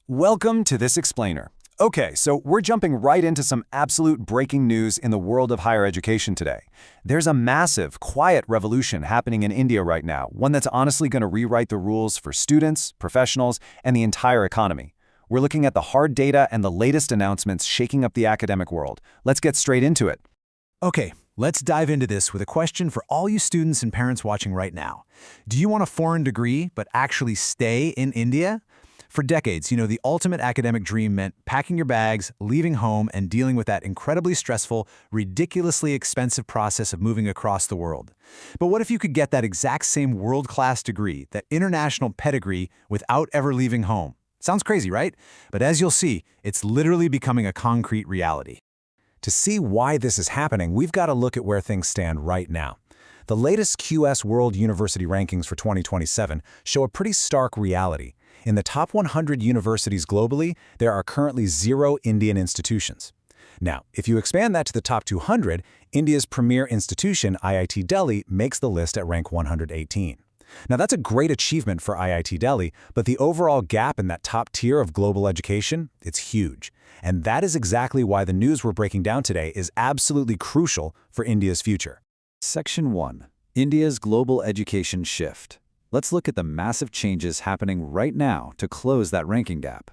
Welcome to this explainer. Okay, so we're jumping right into some absolute breaking news in the world of higher education today. There's a massive, quiet revolution happening in India right now, one that's honestly going to rewrite the rules for students, professionals, and the entire economy. We're looking at the hard data and the latest announcements shaking up the academic world. Let's get straight into it. Okay, let's dive into this with a question for all you students and parents watching right now. Do you want a foreign degree but actually stay in India? For decades, the ultimate academic dream meant packing your bags, leaving home, and dealing with that incredibly stressful, ridiculously expensive process of moving across the world. But what if you could get that exact same world-class degree, that international pedigree, without ever leaving home? Sounds crazy, right? But as you'll see, it's literally becoming a concrete reality. To see why this is happening, we've got to look at where things stand right now. The latest QS World University Rankings for 2027 show a pretty stark reality. In the top 100 universities globally, there are currently 0 Indian institutions. Now, if you expand that to the top 200, India's premier institution, IIT Delhi, makes the list at rank 118. Now, that's a great achievement for IIT Delhi, but the overall gap in that top tier of global education, it's huge. And that is exactly why the news we're breaking down today is absolutely crucial for India's future. Section 1. India's Global Education Shift. Let's look at the massive changes happening right now to close that ranking gap.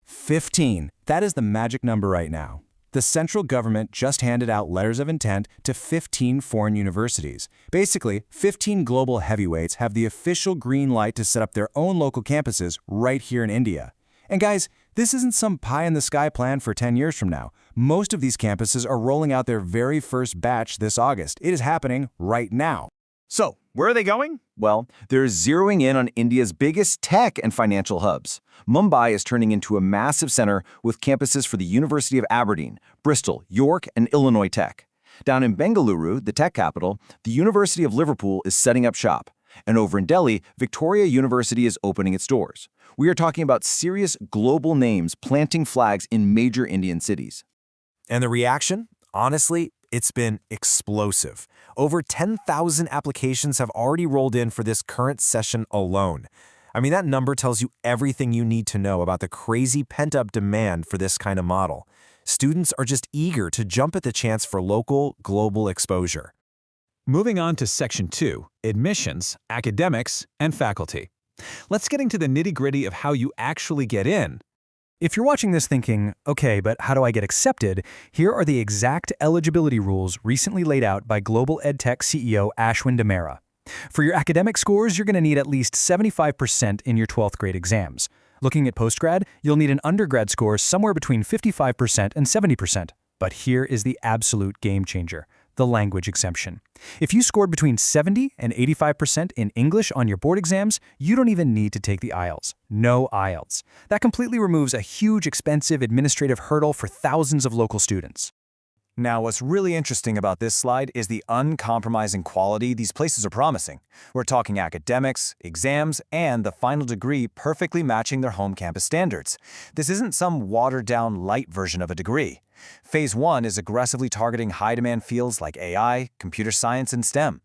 15. That is the magic number right now. The central government just handed out letters of intent to 15 foreign universities. Basically, 15 global heavyweights have the official green light to set up their own local campuses right here in India. And guys, this isn't some pie-in-the-sky plan for 10 years from now. Most of these campuses are rolling out their very first batch this August. It is happening right now. So, where are they going? Well, they're zeroing in on India's biggest tech and financial hubs. Mumbai is turning into a massive center with campuses for the University of Aberdeen, Bristol, York, and Illinois Tech. Down in Bengaluru, the tech capital, the University of Liverpool is setting up shop. And over in Delhi, Victoria University is opening its doors. We are talking about serious global names planting flags in major Indian cities. And the reaction? Honestly, it's been explosive. Over 10,000 applications have already rolled in for this current session alone. I mean, that number tells you everything you need to know about the crazy pent-up demand for this kind of model. Students are just eager to jump at the chance for local, global exposure. Moving on to Section 2, Admissions, Academics, and Faculty. Let's get into the nitty-gritty of how you actually get in. If you're watching this thinking, okay, but how do I get accepted? Here are the exact eligibility rules recently laid out by Global EdTech CEO Ashwin Damera. For your academic scores, you're going to need at least 75% in your 12th grade exams. Looking at postgrad, you'll need an undergrad score somewhere between 55% and 70%. But here is the absolute game changer: the language exemption. If you scored between 70 and 85% in English on your board exams, you don't even need to take the IELTS. No IELTS. That completely removes a huge, expensive administrative hurdle for thousands of local students. Now, what's really interesting about this slide is the uncompromising quality these places are promising. We're talking academics, exams, and the final degree perfectly matching their home campus standards. This isn't some watered-down light version of a degree. Phase 1 is aggressively targeting high-demand fields like AI, computer science, and STEM.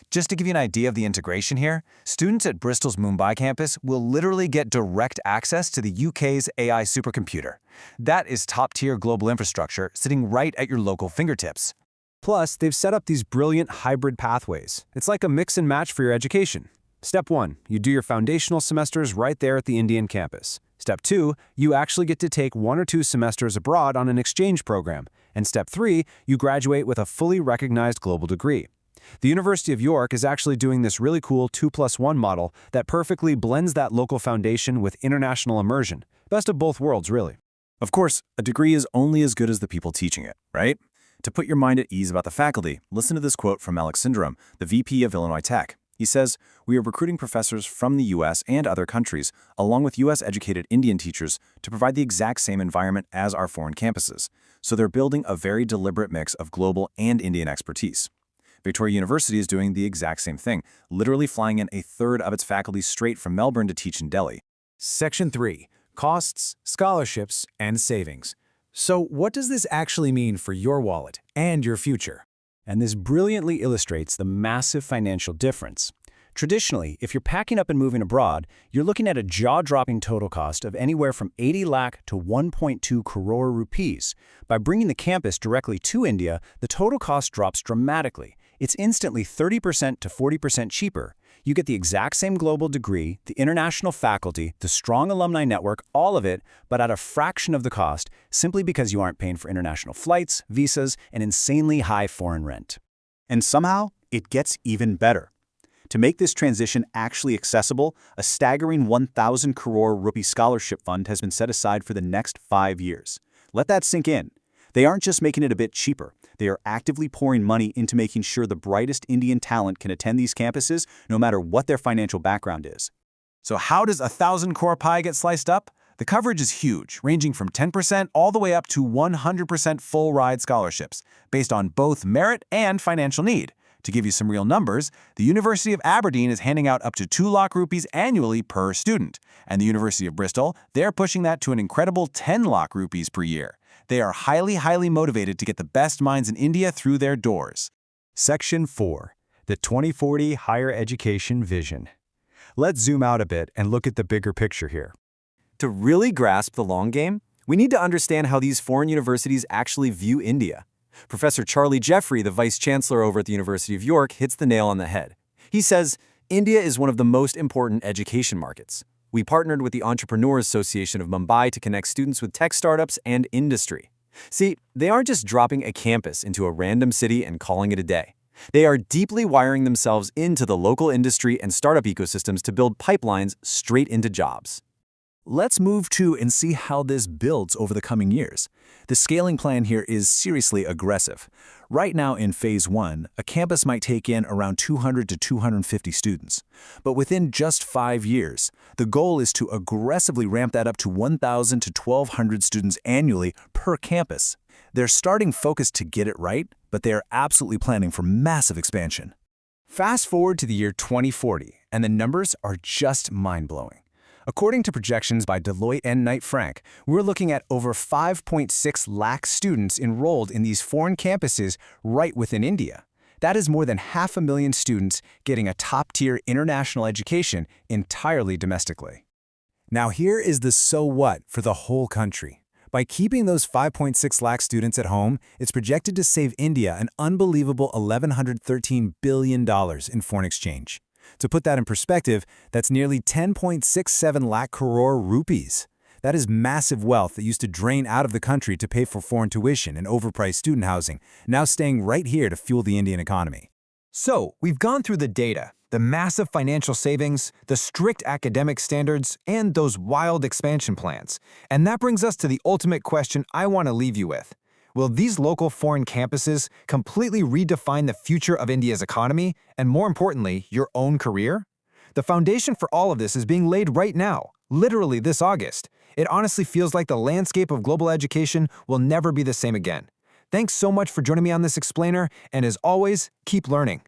Just to give you an idea of the integration here, students at Bristol's Mumbai campus will literally get direct access to the UK's AI supercomputer. That is top-tier global infrastructure sitting right at your local fingertips. Plus, they've set up these brilliant hybrid pathways. It's like a mix and match for your education. Step 1, you do your foundational semesters right there at the Indian campus. Step 2, you actually get to take 1 or 2 semesters abroad on an exchange program. And Step 3, you graduate with a fully recognized global degree. The University of York is actually doing this really cool 2+1 model that perfectly blends that local foundation with international immersion. Best of both worlds, really. Of course, a degree is only as good as the people teaching it, right? To put your mind at ease about the faculty, listen to this quote from Alex Sindaram, the VP of Illinois Tech. He says, "We are recruiting professors from the U.S. and other countries, along with U.S.-educated Indian teachers, to provide the exact same environment as our foreign campuses. So they're building a very deliberate mix of global and Indian expertise." Victoria University is doing the exact same thing, literally flying in a third of its faculty straight from Melbourne to teach in Delhi. Section 3, Costs, Scholarships, and Savings. So what does this actually mean for your wallet and your future? And this brilliantly illustrates the massive financial difference. Traditionally, if you're packing up and moving abroad, you're looking at a jaw-dropping total cost of anywhere from 80 lakh to 1.2 crore rupees. By bringing the campus directly to India, the total cost drops dramatically. It's instantly 30% to 40% cheaper. You get the exact same global degree, the international faculty, the strong alumni network, all of it, but at a fraction of the cost, simply because you aren't paying for international flights, visas, and insanely high foreign rent. And somehow, it gets even better. To make this transition actually accessible, a staggering 1,000 crore rupee scholarship fund has been set aside for the next 5 years. Let that sink in. They aren't just making it a bit cheaper. They are actively pouring money into making sure the brightest Indian talent can attend these campuses, no matter what their financial background is. So how does a 1,000 crore pie get sliced up? The coverage is huge, ranging from 10% all the way up to 100% full-ride scholarships, based on both merit and financial need. To give you some real numbers, the University of Aberdeen is handing out up to 2 lakh rupees annually per student, and the University of Bristol, they're pushing that to an incredible 10 lakh rupees per year. They are highly motivated to get the best minds in India through their doors. Section 4. The 2040 Higher Education Vision. Let's zoom out a bit and look at the bigger picture here. To really grasp the long game, we need to understand how these foreign universities actually view India. Professor Charlie Jeffrey, the Vice Chancellor over at the University of York, hits the nail on the head. He says, India is one of the most important education markets. We partnered with the Entrepreneurs Association of Mumbai to connect students with tech startups and industry. See, they aren't just dropping a campus into a random city and calling it a day. They are deeply wiring themselves into the local industry and startup ecosystems to build pipelines straight into jobs. Let's move to and see how this builds over the coming years. The scaling plan here is seriously aggressive. Right now in Phase 1, a campus might take in around 200 to 250 students. But within just 5 years, the goal is to aggressively ramp that up to 1,000 to 1,200 students annually per campus. They're starting focused to get it right, but they are absolutely planning for massive expansion. Fast forward to the year 2040, and the numbers are just mind-blowing. According to projections by Deloitte and Knight Frank, we're looking at over 5.6 lakh students enrolled in these foreign campuses right within India. That is more than 500,000 students getting a top-tier international education entirely domestically. Now here is the so what for the whole country. By keeping those 5.6 lakh students at home, it's projected to save India an unbelievable $1,113 billion in foreign exchange. To put that in perspective, that's nearly 10.67 lakh crore rupees. That is massive wealth that used to drain out of the country to pay for foreign tuition and overpriced student housing, now staying right here to fuel the Indian economy. So, we've gone through the data, the massive financial savings, the strict academic standards, and those wild expansion plans. And that brings us to the ultimate question I want to leave you with. Will these local foreign campuses completely redefine the future of India's economy, and more importantly, your own career? The foundation for all of this is being laid right now, literally this August. It honestly feels like the landscape of global education will never be the same again. Thanks so much for joining me on this explainer, and as always, keep learning.